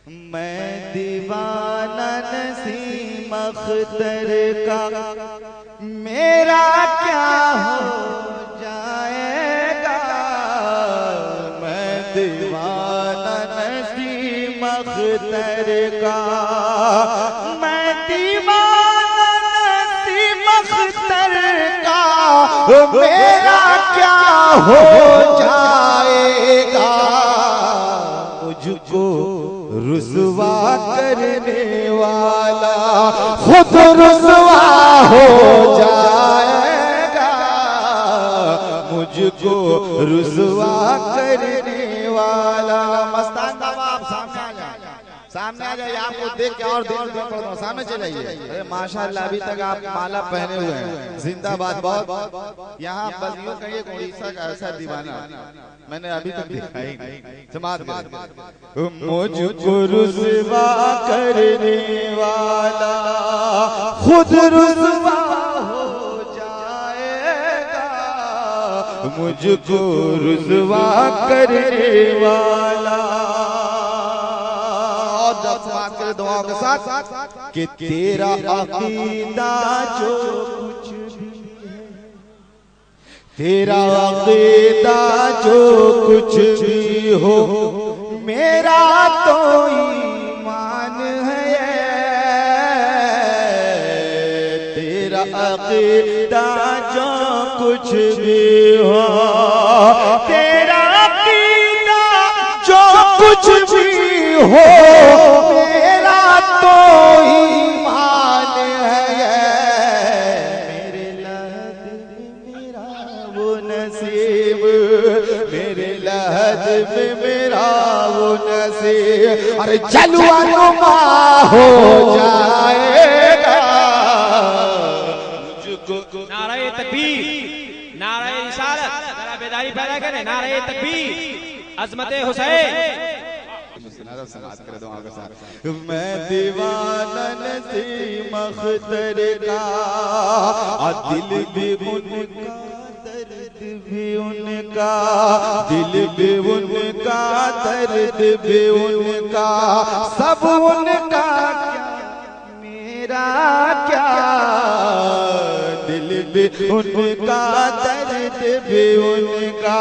मैं दीवाना नसीम अख्तर का, मेरा क्या हो जाएगा। मैं दीवाना नसीम अख्तर का, मैं दीवाना नसीम अख्तर का, मेरा क्या हो जाएगा। मुझको रुसवा करने वाला खुद रुसवा हो जाएगा। मुझको रुसवा करने वाला। मस्तान बाबा आप सामने आ जाए, सामने आ जाइए। आपको देख के और देख पड़ता हूँ, सामने चले आइए। अरे माशाल्लाह, अभी तक आप माला पहने हुए हैं। जिंदाबाद। बहुत यहाँ बलियों का एक उड़ीसा का ऐसा दीवाना मैंने अभी तक देखा ही नहीं। जमात मुझको रुसवा करने वाला खुद रुसवा हो जाएगा। मुझको रुसवा करने वाला। और जब समाज के दुआओं के साथ कि तेरा अकीदा जो कुछ भी है, तेरा अकीदा जो कुछ भी हो, मेरा तो ईमान है। तेरा अकीदा जो कुछ भी हो, तेरा अकीदा जो कुछ भी हो, मेरा तो ईमान है। मेरे लहद में मेरा वो नसीब, मेरे लहद में मेरा वो नसीब। अरे जलवा नुमा हो जाएगा। मुझको नारे तकबीर, नारे रिसालत, जरा बेदारी पैदा करें। नारे तकबीर, अज़मते हुसैन। मैं दीवाना नसीम अख्तर का, दिल भी उनका, दर्द भी उनका, दिल भी उनका, दर्द भी उनका, सब उनका, क्या मेरा क्या। दिल भी उनका, दर्द भी उनका,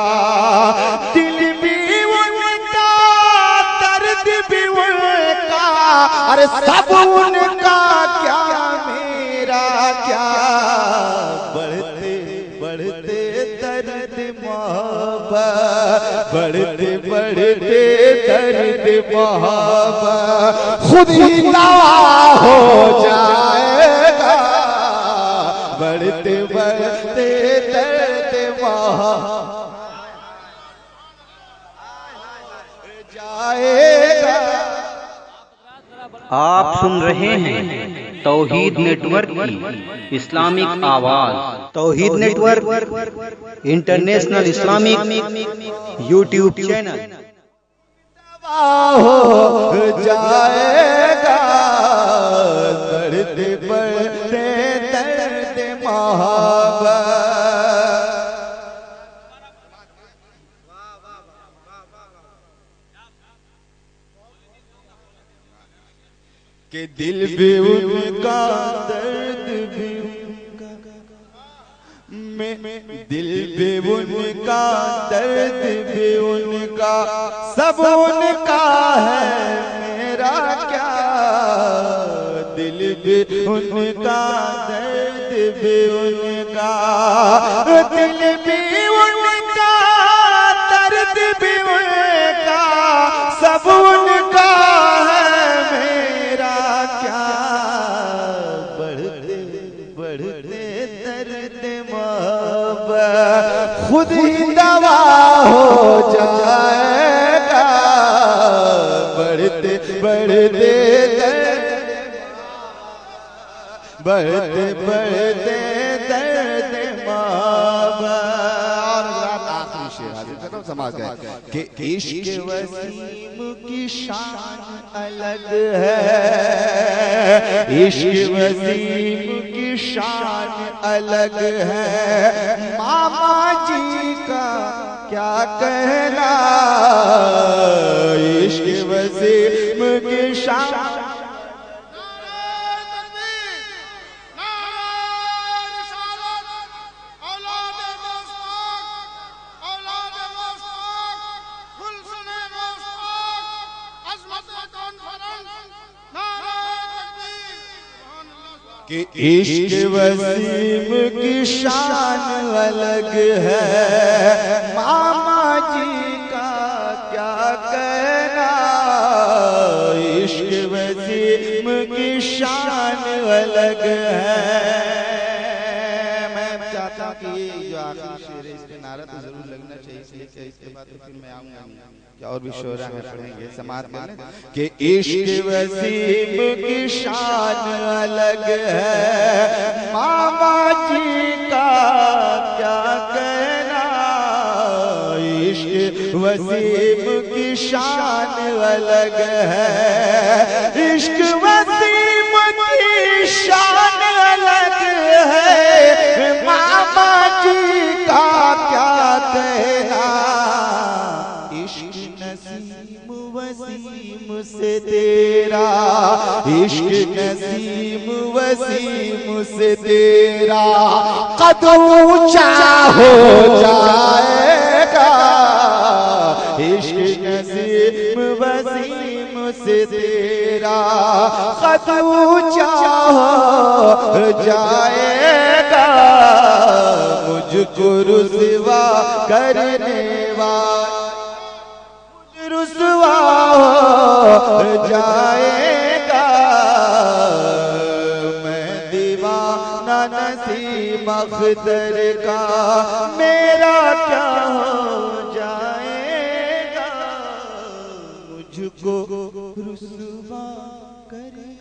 दिल भी उनका, दर्द भी उनका, अरे सब उनका, क्या मेरा क्या। बढ़ते बढ़ते दर्द मोहब्बत, बढ़ते बढ़ते दर्द मोहब्बत, खुद ही दवा हो जाएगा। बढ़ते बढ़ते दर्द मोहब्बत जाएगा। आप सुन रहे हैं तौहीद नेटवर्क की इस्लामिक आवाज। Tauheed network international Islamic YouTube channel. हो जाएगा। बढ़ते बढ़ते दर्द मोहब्बत, कि दिल भी उनका, दर्द भी उनका, दिल भी उनका, दर्द भी उनका, सब उनका है, मेरा क्या। दिल भी उनका, दर्द भी उनका, दिल भी उनका, दर्द भी उनका, सब उनका है, मेरा क्या। बढ़ते बढ़ते दर्द मोहब्बत, खुद ही दवा हो जाएगा। बढ़ते बढ़ते बढ़ते बढ़ते दर्द मोहब्बत। और आखिरी शेर हाजिर करो, समाज गए कि इश्क वसीम की शान अलग है, इश्क वसीम की की शान अलग है, मामा जी का क्या कहना, इश्क वसीम की शान। कि इश्क वसीम की शान अलग है, मामा जी का क्या कहना, इश्क वसीम की शान अलग है। मैं चाहता हूँ कि ये जो आखिरी शेर है इस पे नारा तो जरूर लगना चाहिए, इसलिए इसके बाद तो फिर मैं आऊंगा क्या और भी शोरा में पढ़ेंगे समाज में कि इश्क वसीम की शान अलग है, मामा जी का क्या कहना, इश्क वसीम की शान अलग है, इश्क वसीम की शान अलग है, मामा जी का क्या कहना, नसीम वसीम से तेरा, इश्क नसीम वसीम से तेरा, कद ऊंचा हो जाएगा, इश्क नसीम वसीम से तेरा, कद ऊंचा हो जाएगा, मुझको रुसवा करने वाला रुसवा हो जाएगा, मैं दीवाना नसीम अख्तर का, मेरा क्या हो जाएगा, मुझको रुसवा करे।